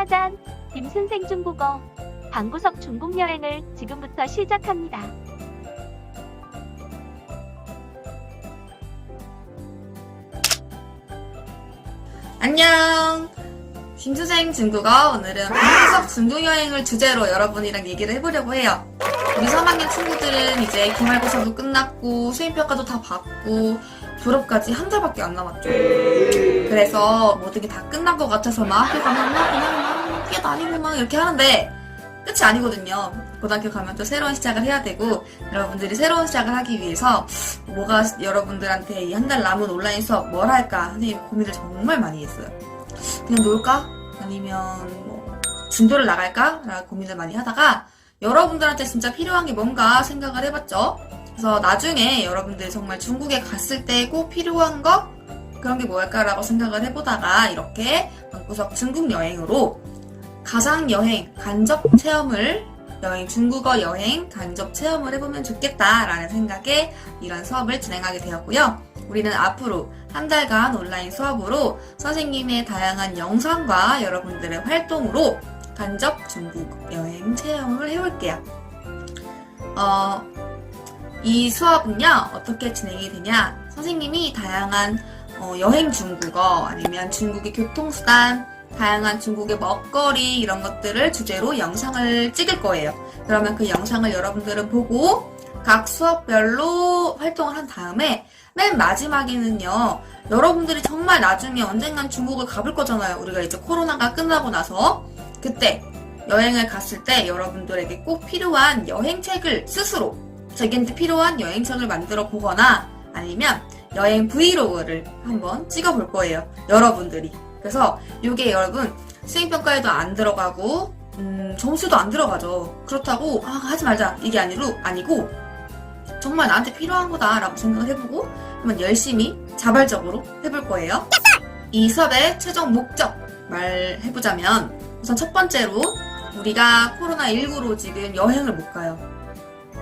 짜잔! 김선생 중국어 방구석 중국 여행을 지금부터 시작합니다. 안녕! 김수생 중국어 오늘은 방구석 중국 여행을 주제로 여러분이랑 얘기를 해보려고 해요. 우리 3학년 친구들은 이제 기말고사도 끝났고 수행평가도 다 받고 졸업까지 한 달밖에 안 남았죠. 그래서 모든 게 다 끝난 것 같아서 막 학교 가면 막 그냥 뛰어다니고 막 이렇게 하는데 끝이 아니거든요. 고등학교 가면 또 새로운 시작을 해야 되고 여러분들이 새로운 시작을 하기 위해서 뭐가 여러분들한테 이 한 달 남은 온라인 수업 뭘 할까 선생님 고민을 정말 많이 했어요. 그냥 놀까? 아니면 뭐 진도를 나갈까? 라고 고민을 많이 하다가 여러분들한테 진짜 필요한 게 뭔가 생각을 해봤죠. 그래서 나중에 여러분들이 정말 중국에 갔을 때 꼭 필요한 거? 그런 게 뭘까라고 생각을 해보다가 이렇게 방구석 중국 여행으로 가상여행 간접 체험을 중국어 여행 간접 체험을 해보면 좋겠다라는 생각에 이런 수업을 진행하게 되었고요. 우리는 앞으로 한 달간 온라인 수업으로 선생님의 다양한 영상과 여러분들의 활동으로 간접 중국 여행 체험을 해볼게요. 이 수업은요, 어떻게 진행이 되냐? 선생님이 다양한 여행 중국어 아니면 중국의 교통수단, 다양한 중국의 먹거리 이런 것들을 주제로 영상을 찍을 거예요. 그러면 그 영상을 여러분들은 보고 각 수업별로 활동을 한 다음에 맨 마지막에는요, 여러분들이 정말 나중에 언젠간 중국을 가볼 거잖아요. 우리가 이제 코로나가 끝나고 나서 그때 여행을 갔을 때 여러분들에게 꼭 필요한 여행책을 스스로 자기한테 필요한 여행책을 만들어 보거나 아니면 여행 브이로그를 한번 찍어 볼 거예요. 여러분들이. 그래서 이게 여러분 수행평가에도 안 들어가고 점수도 안 들어가죠. 그렇다고 하지 말자 이게 아니고 정말 나한테 필요한 거다라고 생각을 해보고 한번 열심히 자발적으로 해볼 거예요. 이 수업의 최종 목적 말해보자면 우선 첫 번째로 우리가 코로나19로 지금 여행을 못 가요.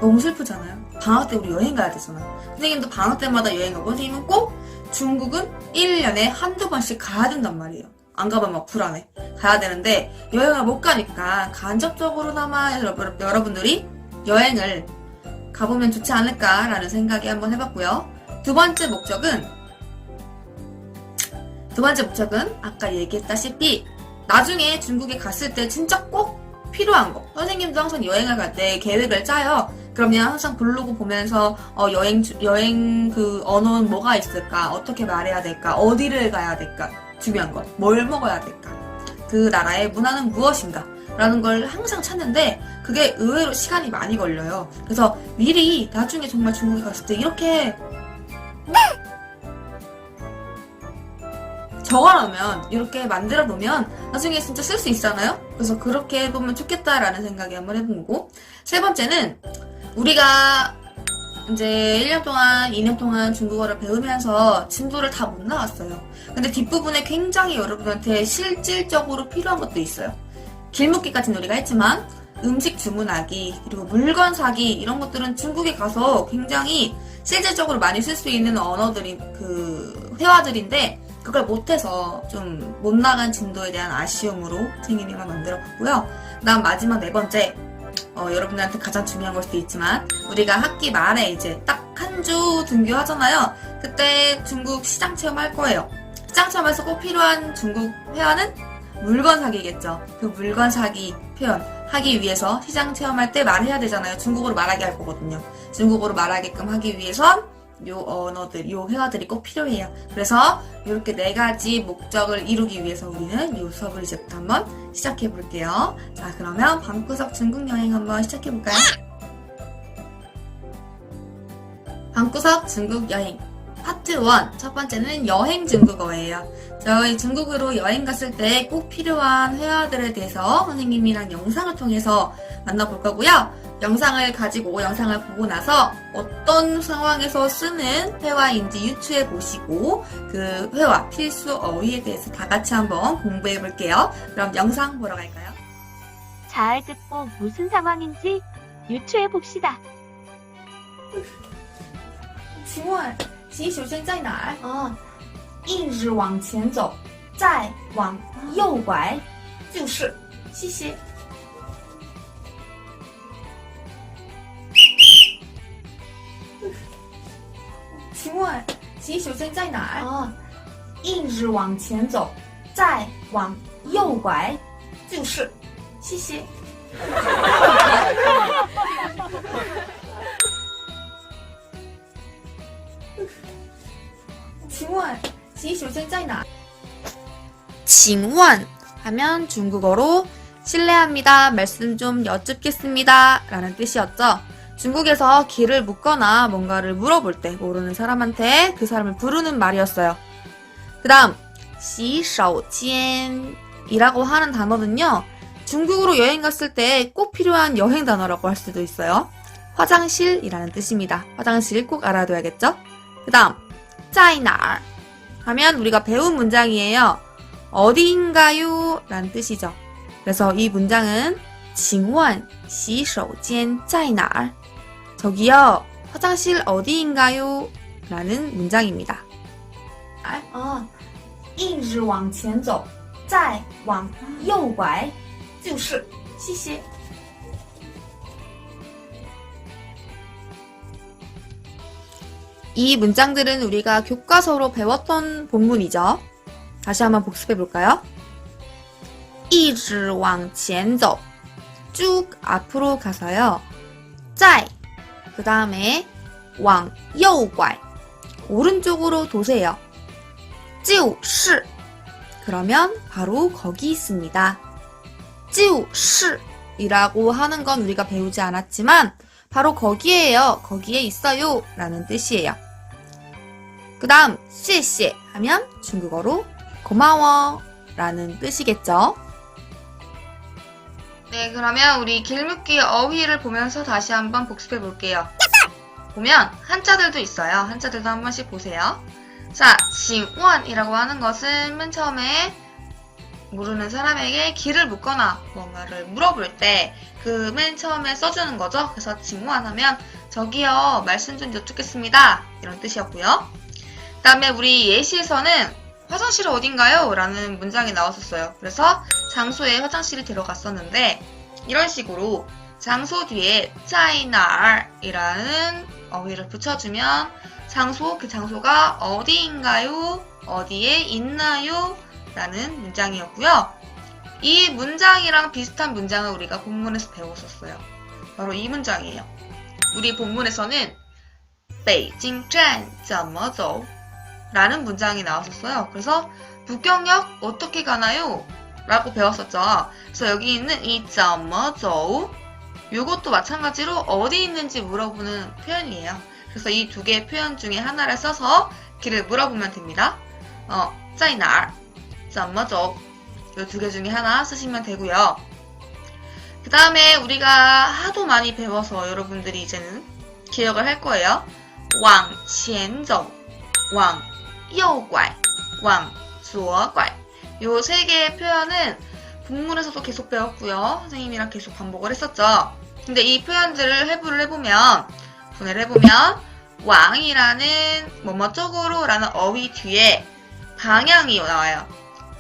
너무 슬프잖아요. 방학 때 우리 여행 가야 되잖아요. 선생님도 방학 때마다 여행 가고 선생님은 꼭 중국은 1년에 한두 번씩 가야 된단 말이에요. 안 가면 막 불안해. 가야 되는데 여행을 못 가니까 간접적으로나마 여러분들이 여행을 가보면 좋지 않을까라는 생각이 한번 해봤고요. 두 번째 목적은 아까 얘기했다시피 나중에 중국에 갔을 때 진짜 꼭 필요한 거. 선생님도 항상 여행을 갈 때 계획을 짜요. 그러면 항상 블로그 보면서 여행 그 언어는 뭐가 있을까? 어떻게 말해야 될까? 어디를 가야 될까? 중요한 것. 뭘 먹어야 될까? 그 나라의 문화는 무엇인가? 라는 걸 항상 찾는데 그게 의외로 시간이 많이 걸려요. 그래서 미리 나중에 정말 중국에 갔을 때 이렇게 적어놓으면 이렇게 만들어 놓으면 나중에 진짜 쓸 수 있잖아요. 그래서 그렇게 해보면 좋겠다라는 생각이 한번 해본 거고, 세 번째는 우리가 이제 1년 동안 2년 동안 중국어를 배우면서 진도를 다 못 나왔어요. 근데 뒷부분에 굉장히 여러분한테 실질적으로 필요한 것도 있어요. 길목기까지는 우리가 했지만 음식 주문하기 그리고 물건 사기 이런 것들은 중국에 가서 굉장히 실질적으로 많이 쓸 수 있는 언어들인 그 회화들인데 그걸 못해서 좀 못 나간 진도에 대한 아쉬움으로 선생님이가 만들어봤고요. 그다음 마지막 네 번째, 여러분들한테 가장 중요한 걸 수도 있지만 우리가 학기 말에 이제 딱 한 주 등교하잖아요. 그때 중국 시장 체험할 거예요. 시장 체험에서 꼭 필요한 중국 회화는 물건 사기겠죠. 그 물건 사기 표현 하기 위해서 시장 체험할 때 말해야 되잖아요. 중국어로 말하게 할 거거든요. 중국어로 말하게끔 하기 위해선 요 언어들, 요 회화들이 꼭 필요해요. 그래서 이렇게 네 가지 목적을 이루기 위해서 우리는 요 수업을 이제부터 한번 시작해 볼게요. 자, 그러면 방구석 중국 여행 한번 시작해 볼까요? 방구석 중국 여행 파트 1 첫 번째는 여행 중국어예요. 저희 중국으로 여행 갔을 때 꼭 필요한 회화들에 대해서 선생님이랑 영상을 통해서 만나볼 거고요. 영상을 보고 나서 어떤 상황에서 쓰는 회화인지 유추해 보시고 그 회화, 필수 어휘에 대해서 다 같이 한번 공부해 볼게요. 그럼 영상 보러 갈까요? 잘 듣고 무슨 상황인지 유추해 봅시다. 请问洗手间在哪儿？一直往前走，再往右拐，就是谢谢请问洗手间在哪儿？一直往前走，再往右拐，就是。谢谢。请问洗手间在哪儿？请问하면 중국어로 실례합니다. 말씀 좀 여쭙겠습니다. 라는 뜻이었죠. 중국에서 길을 묻거나 뭔가를 물어볼 때 모르는 사람한테 그 사람을 부르는 말이었어요. 그 다음 洗手间이라고 하는 단어는요. 중국으로 여행 갔을 때 꼭 필요한 여행 단어라고 할 수도 있어요. 화장실이라는 뜻입니다. 화장실 꼭 알아둬야겠죠? 그 다음 在哪儿 하면 우리가 배운 문장이에요. 어디인가요? 라는 뜻이죠. 그래서 이 문장은 请问洗手间在哪儿 저기요, 화장실 어디인가요? 라는 문장입니다. 一直往前走，再往右拐，就是。谢谢。 이 문장들은 우리가 교과서로 배웠던 본문이죠. 다시 한번 복습해 볼까요? 一直往前走 쭉 앞으로 가서요. 再 그 다음에 往右拐 오른쪽으로 도세요. 就是 그러면 바로 거기 있습니다. 就是 이라고 하는 건 우리가 배우지 않았지만 바로 거기에요. 거기에 있어요. 라는 뜻이에요. 그 다음 谢谢 하면 중국어로 고마워 라는 뜻이겠죠. 네, 그러면 우리 길묻기 어휘를 보면서 다시 한번 복습해 볼게요. 보면 한자들도 있어요. 한자들도 한 번씩 보세요. 자, 请问이라고 하는 것은 맨 처음에 모르는 사람에게 길을 묻거나 뭔가를 물어볼 때 그 맨 처음에 써주는 거죠. 그래서 请问하면 저기요, 말씀 좀 여쭙겠습니다. 이런 뜻이었고요. 그 다음에 우리 예시에서는 화장실이 어딘가요? 라는 문장이 나왔었어요. 그래서 장소에 화장실이 들어갔었는데 이런 식으로 장소 뒤에 在哪儿 이라는 어휘를 붙여주면 장소, 그 장소가 어디인가요? 어디에 있나요? 라는 문장이었고요. 이 문장이랑 비슷한 문장을 우리가 본문에서 배웠었어요. 바로 이 문장이에요. 우리 본문에서는 北京站怎么走? 라는 문장이 나왔었어요. 그래서 북경역 어떻게 가나요? 라고 배웠었죠. 그래서 여기 있는 이 怎么走 이것도 마찬가지로 어디 있는지 물어보는 표현이에요. 그래서 이 두 개의 표현 중에 하나를 써서 길을 물어보면 됩니다. 在哪儿怎么走 이 두 개 중에 하나 쓰시면 되고요. 그 다음에 우리가 하도 많이 배워서 여러분들이 이제는 기억을 할 거예요. 往前走往右拐往左拐요 세 개의 표현은 본문에서도 계속 배웠고요. 선생님이랑 계속 반복을 했었죠. 근데 이 표현들을 해부를 해보면 분해를 해보면 왕이라는 뭐뭐 쪽으로 라는 어휘 뒤에 방향이 나와요.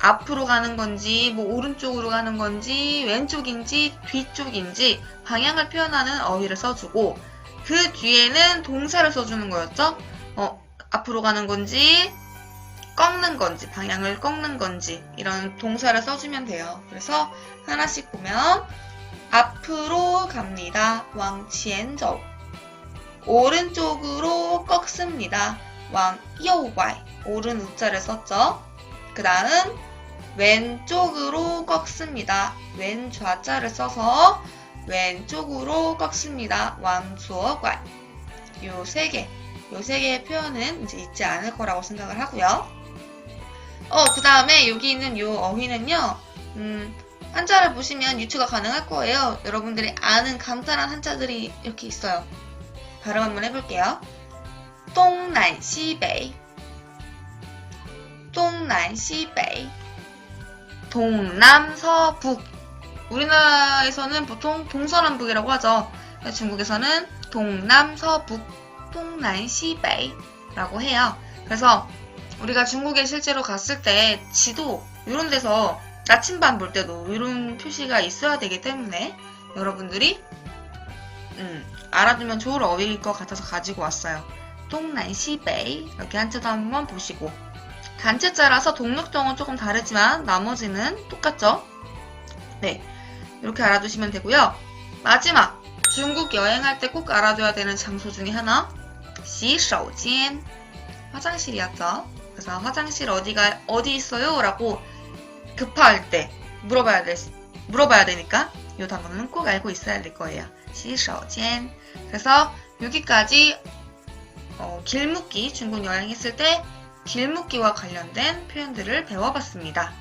앞으로 가는 건지 뭐 오른쪽으로 가는 건지 왼쪽인지 뒤쪽인지 방향을 표현하는 어휘를 써주고 그 뒤에는 동사를 써주는 거였죠. 앞으로 가는 건지 꺾는 건지 방향을 꺾는 건지 이런 동사를 써주면 돼요. 그래서 하나씩 보면 앞으로 갑니다. 往前走 오른쪽으로 꺾습니다. 往右拐 오른 우자를 썼죠. 그 다음 왼쪽으로 꺾습니다. 왼 좌자를 써서 왼쪽으로 꺾습니다. 往左拐 요 세 개의 표현은 이제 잊지 않을 거라고 생각을 하고요. 그 다음에 여기 있는 요 어휘는요, 한자를 보시면 유추가 가능할 거예요. 여러분들이 아는 간단한 한자들이 이렇게 있어요. 발음 한번 해볼게요. 东南西北 동남서북 동남서북 우리나라에서는 보통 동서남북이라고 하죠. 중국에서는 동남서북 동남시北라고 해요. 그래서 우리가 중국에 실제로 갔을 때 지도 이런 데서 나침반 볼 때도 이런 표시가 있어야 되기 때문에 여러분들이 알아두면 좋을 어휘일 것 같아서 가지고 왔어요. 동난시베이 이렇게 한자도 한번 보시고 단체자라서 동력정은 조금 다르지만 나머지는 똑같죠? 네, 이렇게 알아두시면 되고요. 마지막, 중국 여행할 때 꼭 알아둬야 되는 장소 중에 하나, 洗手间 화장실이었죠. 그래서 화장실 어디 있어요? 라고 급할 때 물어봐야 되니까 이 단어는 꼭 알고 있어야 될 거예요. 洗手间 그래서 여기까지 길묻기, 중국 여행했을 때 길묻기와 관련된 표현들을 배워봤습니다.